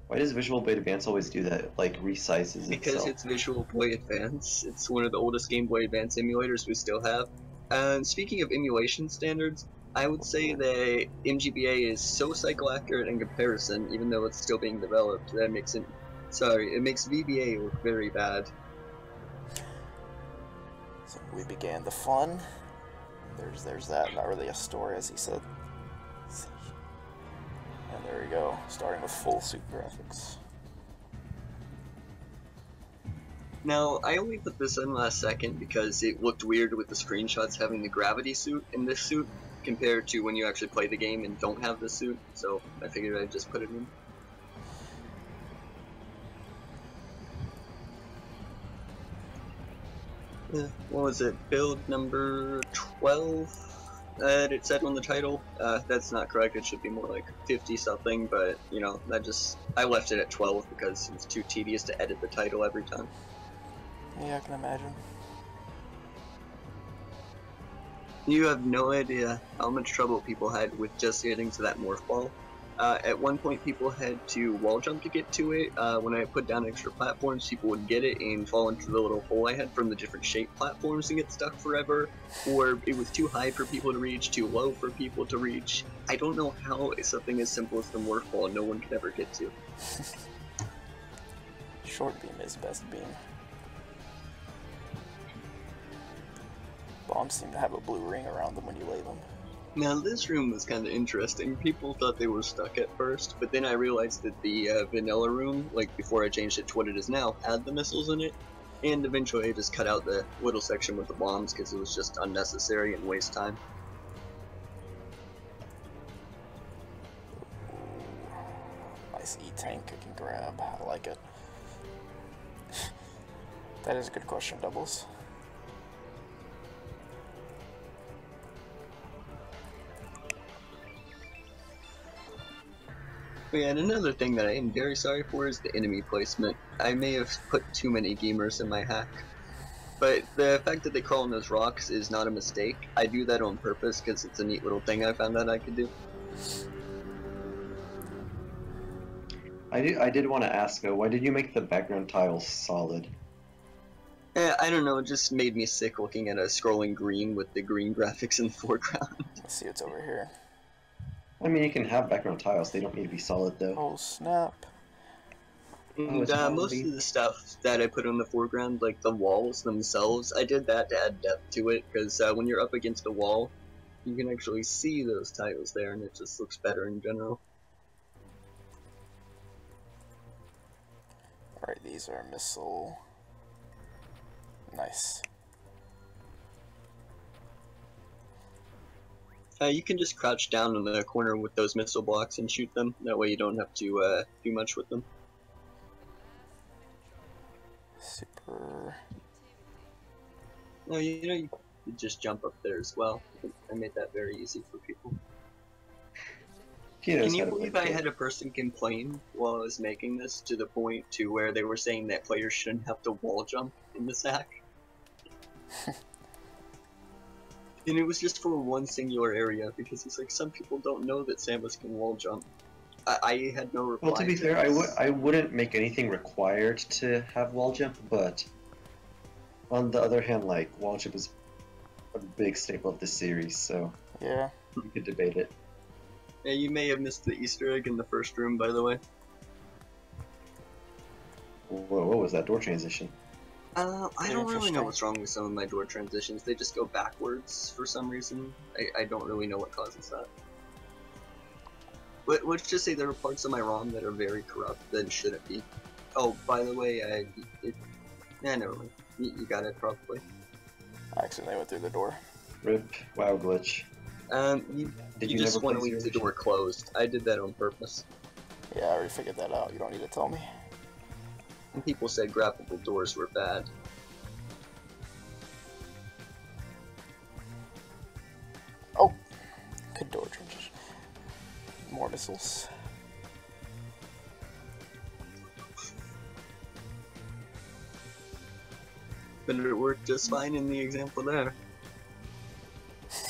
Why does Visual Boy Advance always do that? It, like, resizes Because itself. it's Visual Boy Advance. It's one of the oldest Game Boy Advance emulators we still have. And speaking of emulation standards, I would say that MGBA is so cycle accurate in comparison, even though it's still being developed, that makes it. Sorry, it makes VBA look very bad. So we began the fun. There's that. Not really a story, as he said. And there we go, starting with full suit graphics. Now, I only put this in last second because it looked weird with the screenshots having the gravity suit in this suit compared to when you actually play the game and don't have the suit, so I figured I'd just put it in. What was it? Build number 12? It said on the title. That's not correct, it should be more like 50 something, but you know, I left it at 12 because it's too tedious to edit the title every time. Yeah, I can imagine. You have no idea how much trouble people had with just getting to that morph ball. At one point people had to wall jump to get to it. When I put down extra platforms, people would get it and fall into the little hole I had from the different shaped platforms and get stuck forever. Or it was too high for people to reach, too low for people to reach. I don't know how something as simple as the morph ball no one could ever get to. Short beam is best beam. Bombs seem to have a blue ring around them when you lay them. Now this room was kind of interesting. People thought they were stuck at first, but then I realized that the vanilla room, like before I changed it to what it is now, had the missiles in it. And eventually I just cut out the little section with the bombs because it was just unnecessary and waste time. Ooh, nice E-tank I can grab. I like it. That is a good question, Doubles. And another thing that I am very sorry for is the enemy placement. I may have put too many gamers in my hack. But the fact that they crawl on those rocks is not a mistake. I do that on purpose because it's a neat little thing I found out I could do. I did want to ask though, why did you make the background tiles solid? I don't know, it just made me sick looking at a scrolling green with the green graphics in the foreground. Let's see what's over here. I mean, you can have background tiles, they don't need to be solid though. Oh snap. And most of the stuff that I put on the foreground, like the walls themselves, I did that to add depth to it, because when you're up against a wall, you can actually see those tiles there, and it just looks better in general. Alright, these are missile. Nice. You can just crouch down in the corner with those missile blocks and shoot them. That way you don't have to do much with them. Super. No, you know, you could just jump up there as well. I made that very easy for people. Can you believe I had a person complain while I was making this to the point to where they were saying that players shouldn't have to wall jump in the sack? And it was just for one singular area, because it's like, some people don't know that Samus can wall jump. I had no reply. Well, to be fair, I wouldn't make anything required to have wall jump, but on the other hand, like, wall jump is a big staple of this series, so yeah, you could debate it. Yeah, you may have missed the Easter egg in the first room, by the way. Whoa, what was that door transition? I don't really know what's wrong with some of my door transitions. They just go backwards for some reason. I don't really know what causes that. But let's just say there are parts of my ROM that are very corrupt that shouldn't be. Oh, by the way, never mind. You got it probably. I accidentally went through the door. Rip. Wow, glitch. You just want to leave the door closed. I did that on purpose. Yeah, I already figured that out. You don't need to tell me. And people said grabbable doors were bad. Oh! Good door transition. More missiles. But it worked just fine in the example there.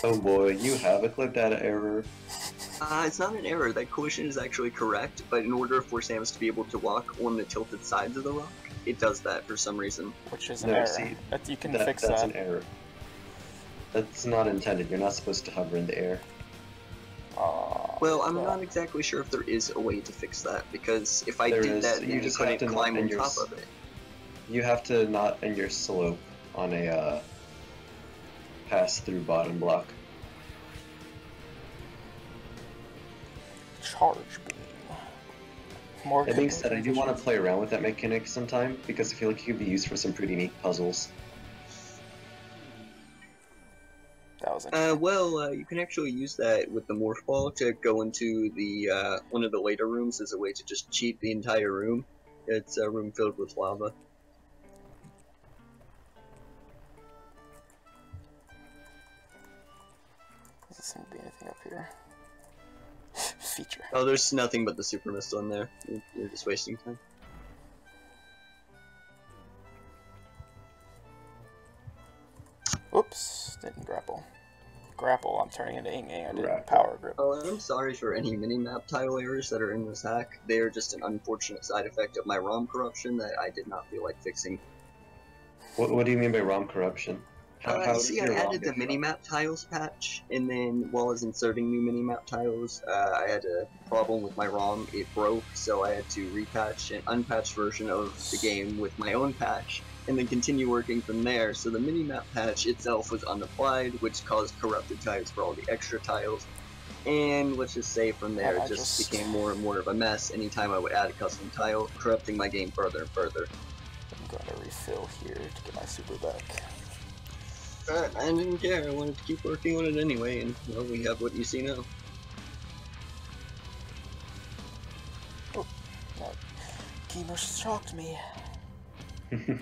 Oh boy, you have a clip data error. It's not an error. That collision is actually correct, but in order for Samus to be able to walk on the tilted sides of the rock, it does that for some reason. Which is an No, error. see, You can fix that's that. an error. That's not intended. You're not supposed to hover in the air. Well, I'm not exactly sure if there is a way to fix that, because if I There did is. that, You then you just couldn't have to not climb on end your top of it. You have to not end your slope on a pass-through bottom block. Charge beam. More That being said, I do want to play around with that mechanic sometime, because I feel like it could be used for some pretty neat puzzles. That was You can actually use that with the morph ball to go into the one of the later rooms as a way to just cheat the entire room. It's a room filled with lava. Doesn't seem to be anything up here. Feature. Oh, there's nothing but the super missile in there. You're just wasting time. Whoops, didn't grapple. Grapple, I'm turning into Ing Ing, I didn't Grapple. power grip. Oh, I'm sorry for any minimap tile errors that are in this hack. They are just an unfortunate side effect of my ROM corruption that I did not feel like fixing. What do you mean by ROM corruption? See, I added the minimap tiles patch, and then while I was inserting new minimap tiles, I had a problem with my ROM. It broke, so I had to repatch an unpatched version of the game with my own patch, and then continue working from there. So the minimap patch itself was unapplied, which caused corrupted tiles for all the extra tiles. And let's just say from there, it just became more and more of a mess anytime I would add a custom tile, corrupting my game further and further. I'm going to refill here to get my super back. I didn't care, I wanted to keep working on it anyway, and well, we have what you see now. Oh, that gamer shocked me. The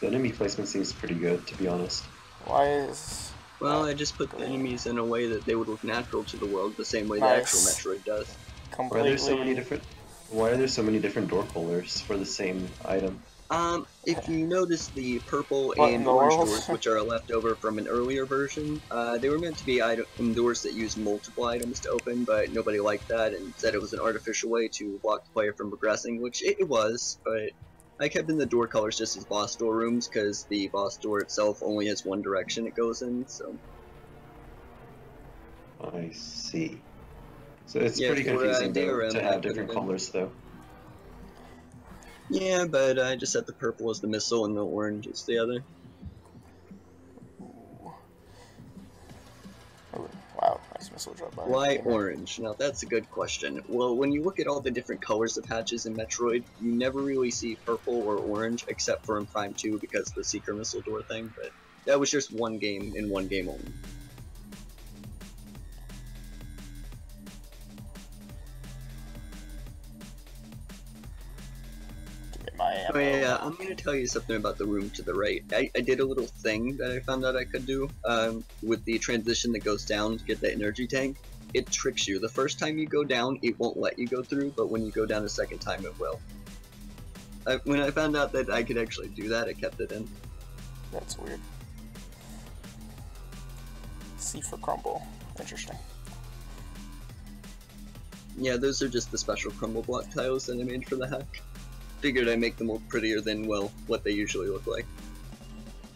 enemy placement seems pretty good, to be honest. Why is... Well, I just put the enemies in a way that they would look natural to the world, the same way the actual Metroid does. Completely... Why are there so many different door colors for the same item? If you notice the purple and orange doors, which are a leftover from an earlier version, they were meant to be doors that use multiple items to open, but nobody liked that and said it was an artificial way to block the player from progressing, which it was, but I kept in the door colors just as boss door rooms, because the boss door itself only has one direction it goes in, so... I see. So it's pretty confusing to have different colors, though. Yeah, but I just set the purple as the missile and the orange as the other. Oh, wow, nice missile drop by. Why orange? Now that's a good question. Well, when you look at all the different colors of patches in Metroid, you never really see purple or orange, except for in Prime 2 because of the Seeker Missile Door thing, but that was just one game and one game only. Oh yeah, I'm going to tell you something about the room to the right. I did a little thing that I found out I could do with the transition that goes down to get that energy tank. It tricks you. The first time you go down, it won't let you go through, but when you go down a second time, it will. When I found out that I could actually do that, I kept it in. That's weird. C for crumble. Interesting. Yeah, those are just the special crumble block tiles that I made for the hack. Figured I'd make them look prettier than, well, what they usually look like.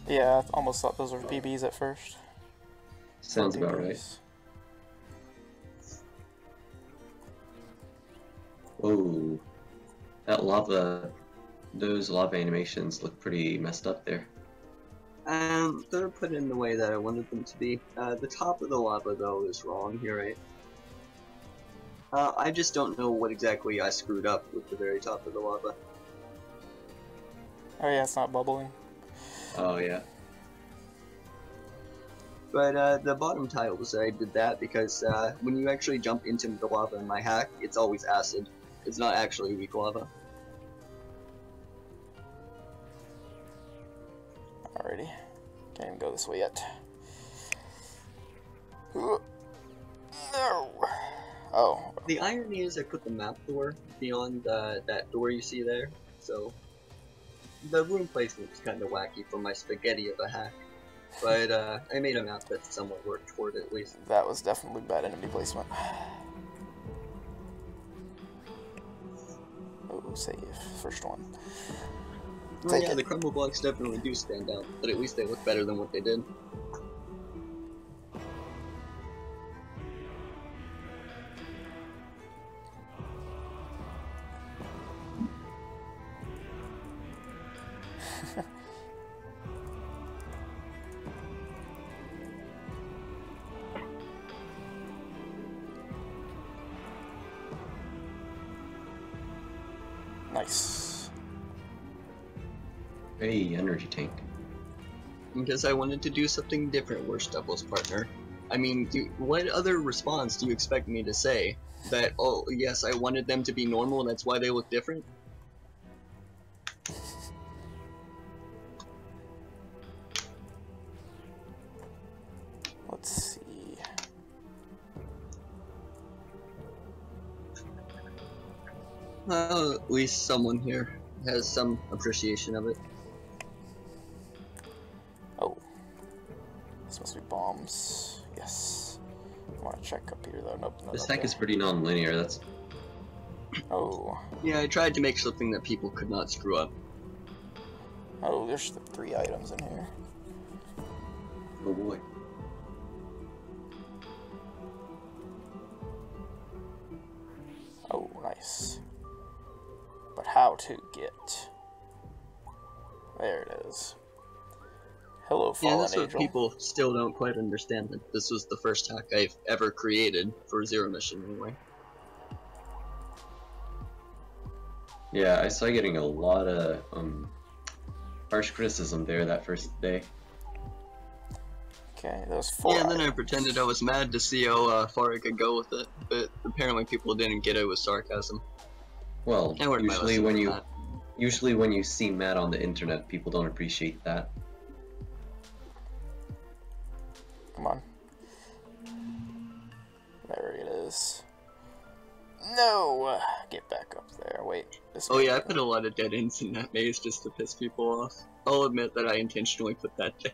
Yeah, I almost thought those were BBs at first. Sounds about right. Oh, that lava, those lava animations look pretty messed up there. They're put in the way that I wanted them to be. The top of the lava, though, is wrong. You're right. I just don't know what exactly I screwed up with the very top of the lava. Oh yeah, it's not bubbling. Oh yeah. But the bottom tiles, I did that because when you actually jump into the lava in my hack, it's always acid. It's not actually weak lava. Alrighty. Can't even go this way yet. No! Oh. The irony is I put the map door beyond that door you see there, so... The room placement was kind of wacky for my spaghetti of a hack. but I made a map that somewhat worked toward it at least. That was definitely bad enemy placement. Oh, save. First one. Well, Take yeah, it. the crumble blocks definitely do stand out, but at least they look better than what they did. Nice. Hey, energy tank. Because I wanted to do something different, worst doubles partner. I mean, what other response do you expect me to say? That, oh, yes, I wanted them to be normal, that's why they look different? Let's see. Well, at least someone here has some appreciation of it. Oh. This must be bombs. Yes. I want to check up here though. Nope. This nothing hack is pretty non-linear. That's Oh. Yeah, I tried to make something that people could not screw up. Oh, there's the 3 items in here. oh boy. Oh, nice. But how to get? There it is. Hello, Yeah, fallen that's what angel. people still don't quite understand, that this was the first hack I've ever created for Zero Mission anyway. Yeah, I saw you getting a lot of harsh criticism there that first day. Okay, those 4 Yeah, and then I items. pretended I was mad to see how far I could go with it, but apparently people didn't get it with sarcasm. Well, I learned my usually lesson when from you that. usually when you see Matt on the internet, people don't appreciate that. Come on. There it is. No! Get back up there. Wait. This Oh way. yeah, I put a lot of dead ends in that maze just to piss people off. I'll admit that I intentionally put that there.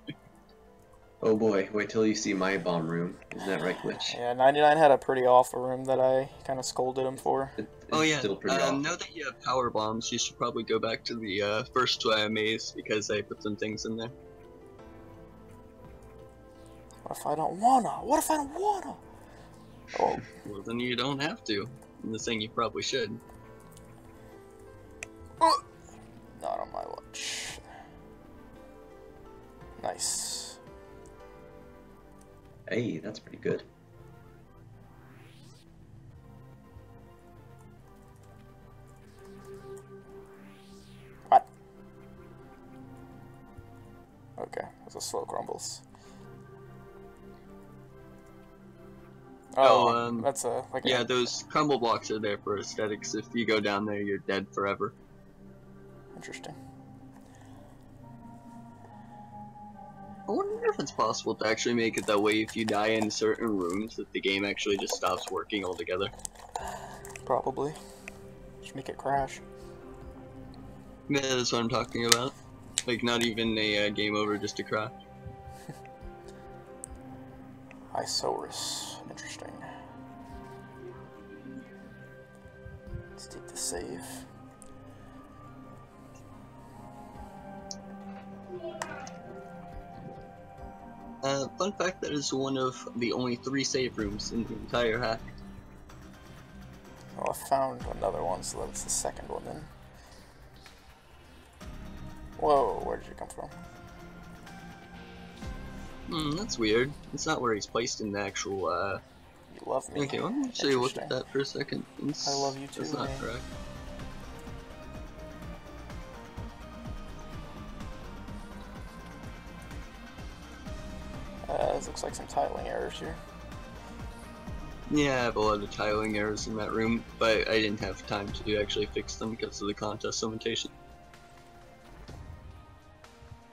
Oh boy, wait till you see my bomb room. Isn't that right, Glitch? Yeah, 99 had a pretty awful room that I kind of scolded him for. It's Oh yeah, still pretty awful. now that you have power bombs, you should probably go back to the first maze, because I put some things in there. What if I don't wanna? What if I don't wanna? Oh, Well, then you don't have to. I'm just saying you probably should. not on my watch. Nice. Hey, that's pretty good. What? Okay, those are slow crumbles. Oh, that's a like Yeah, a, those crumble blocks are there for aesthetics. If you go down there, you're dead forever. interesting. I wonder if it's possible to actually make it that way if you die in certain rooms that the game actually just stops working altogether. Probably. Just make it crash. Yeah, that's what I'm talking about. Like, not even a game over, just a crash. Isourus. Interesting. Let's take the save. Fun fact, that is one of the only 3 save rooms in the entire hack. Oh, I found another one, so that's the second one then. Whoa, where did you come from? That's weird. It's not where he's placed in the actual, You love me. Okay, let me actually look at Interesting. that for a second. I love you too, That's not man. correct. This looks like some tiling errors here. Yeah, I have a lot of tiling errors in that room, but I didn't have time to actually fix them because of the contest limitation.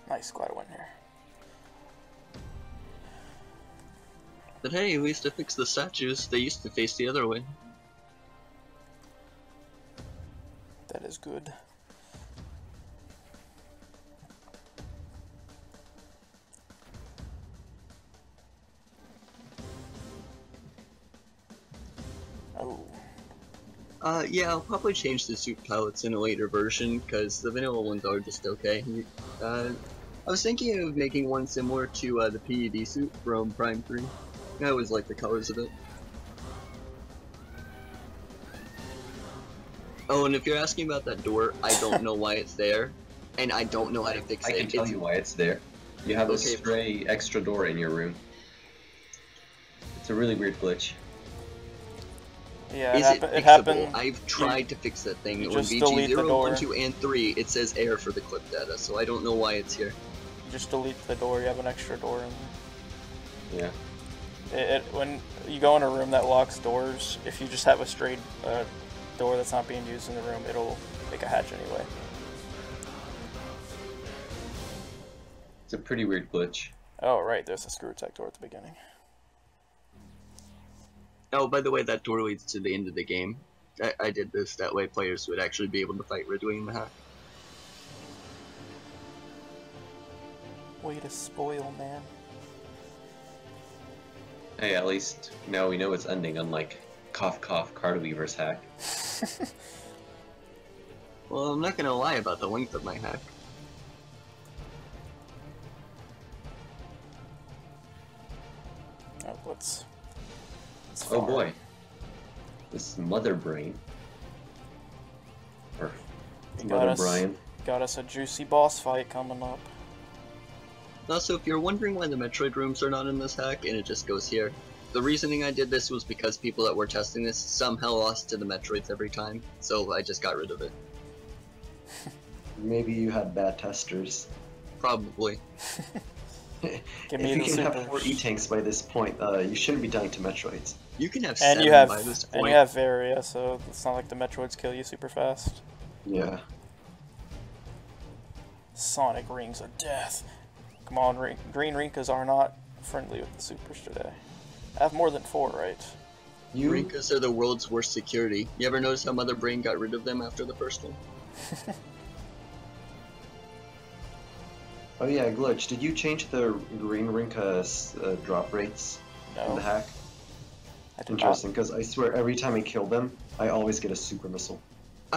Nice, glad I went here. But hey, at least I fixed the statues. They used to face the other way. That is good. Oh. Yeah, I'll probably change the suit palettes in a later version, because the vanilla ones are just okay. I was thinking of making one similar to the PED suit from Prime 3. I always like the colors of it. Oh, and if you're asking about that door, I don't know why it's there, and I don't know how to fix it. I can tell you why it's there. You have a Okay. stray extra door in your room. It's a really weird glitch. Yeah, Is it it fixable? happened. I've tried to fix that thing. you On just VG delete the 0, door. 1, 2, and 3, it says error for the clip data, so I don't know why it's here. Just delete the door. You have an extra door in. Yeah. When you go in a room that locks doors, if you just have a straight door that's not being used in the room, it'll make a hatch anyway. It's a pretty weird glitch. Oh, right, there's a screw tech door at the beginning. Oh, by the way, that door leads to the end of the game. I did this, that way players would actually be able to fight Ridley in the hack. Way to spoil, man. Hey, at least now we know it's ending, unlike cough cough card weaver's hack. Well, I'm not gonna lie about the length of my hack. Oh, let's Oh farm. boy. This mother brain. Or mother Brian. Got us a juicy boss fight coming up. Also, if you're wondering why the Metroid rooms are not in this hack, and it just goes here, the reasoning I did this was because people that were testing this somehow lost to the Metroids every time, so I just got rid of it. Maybe you had bad testers. Probably. Give me If the you can have super. 4 E-tanks by this point, you shouldn't be dying to Metroids. You can have And 7 you have by this point. and you have Varia, so it's not like the Metroids kill you super fast. Yeah. Sonic Rings of Death. Come on, Green Rinkas are not friendly with the supers today. I have more than 4, right? You Rinkas are the world's worst security. You ever notice how Mother Brain got rid of them after the first one? Oh yeah, Glitch, did you change the Green Rinka's drop rates in No, the hack? I did not. Interesting, because I swear every time I kill them, I always get a super missile.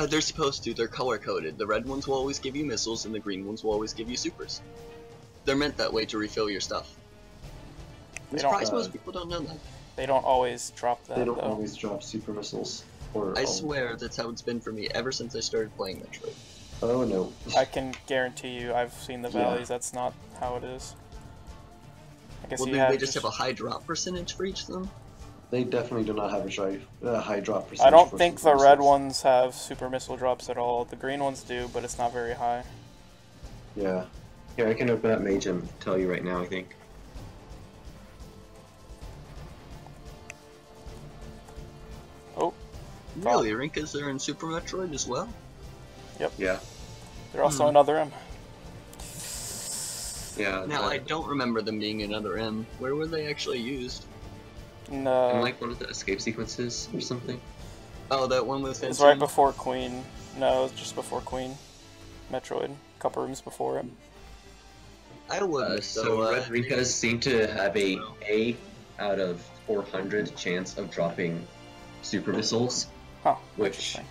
They're supposed to. They're color-coded. The red ones will always give you missiles, and the green ones will always give you supers. They're meant that way to refill your stuff. I'm They don't, surprised most people don't know that. They don't always drop that, They don't though. always drop super missiles. Or I swear that's how it's been for me ever since I started playing Metroid. Oh no. I can guarantee you, I've seen the Yeah. valleys, that's not how it is. I guess Well, you do have they just have a high drop percentage for each of them? They definitely do not have a high drop percentage. I don't for think super the red missiles. ones have super missile drops at all. The green ones do, but it's not very high. Yeah. Here, I can open up Mage and tell you right now, I think. Oh, Really, Rinkas are in Super Metroid as well? Yeah. they're also another M. Yeah. Now, I don't remember them being another M. Where were they actually used? No, in like one of the escape sequences or something. Oh, that one with it's fencing? right before Queen. No, it's just before Queen. Metroid. A couple rooms before it. I would. So Red Rinkas seem to have a out of 400 chance of dropping super missiles, Huh, which interesting.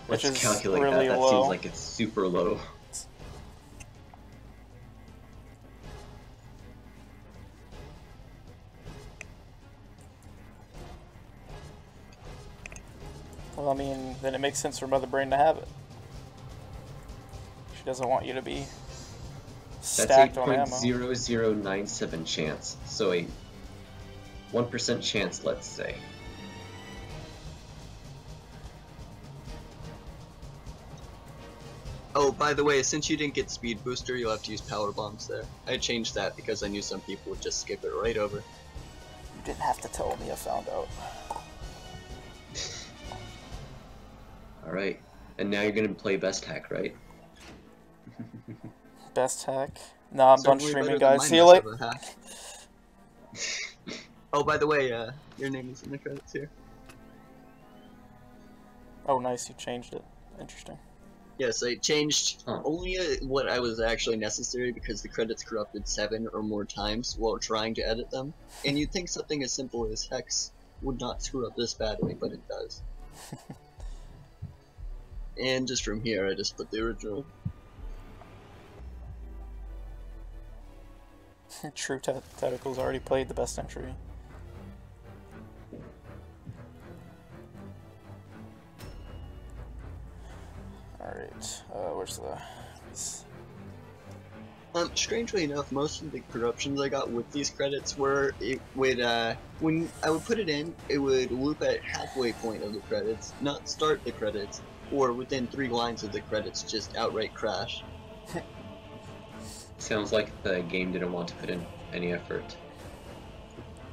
let's Which is calculate really that. That low. seems like it's super low. Well, I mean, then it makes sense for Mother Brain to have it. She doesn't want you to be That's stacked on ammo. 8.0097 chance. So a 1% chance, let's say. Oh, by the way, since you didn't get Speed Booster, you'll have to use Power Bombs there. I changed that because I knew some people would just skip it right over. You didn't have to tell me, I found out. Alright. And now you're gonna play Best Hack, right? Best hack. Nah, I'm done Certainly streaming, better than guys. my See you mess later. of a hack. Oh, by the way, your name is in the credits here. Oh, nice, you changed it. Interesting. Yes, I changed Huh. only what I was actually necessary because the credits corrupted 7 or more times while trying to edit them. And you'd think something as simple as hex would not screw up this badly, but it does. And just from here, I just put the original. True Tentacles already played the best entry. Alright, where's the... Strangely enough, most of the corruptions I got with these credits were, it would, when I would put it in, it would loop at halfway point of the credits, not start the credits, or within 3 lines of the credits, just outright crash. Sounds like the game didn't want to put in any effort.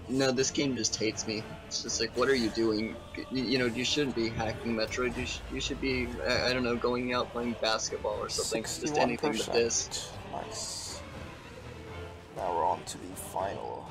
No, this game just hates me. It's just like, what are you doing? You know, you shouldn't be hacking Metroid. You should be, I don't know, going out playing basketball or something. Just anything but this. Nice. Now we're on to the final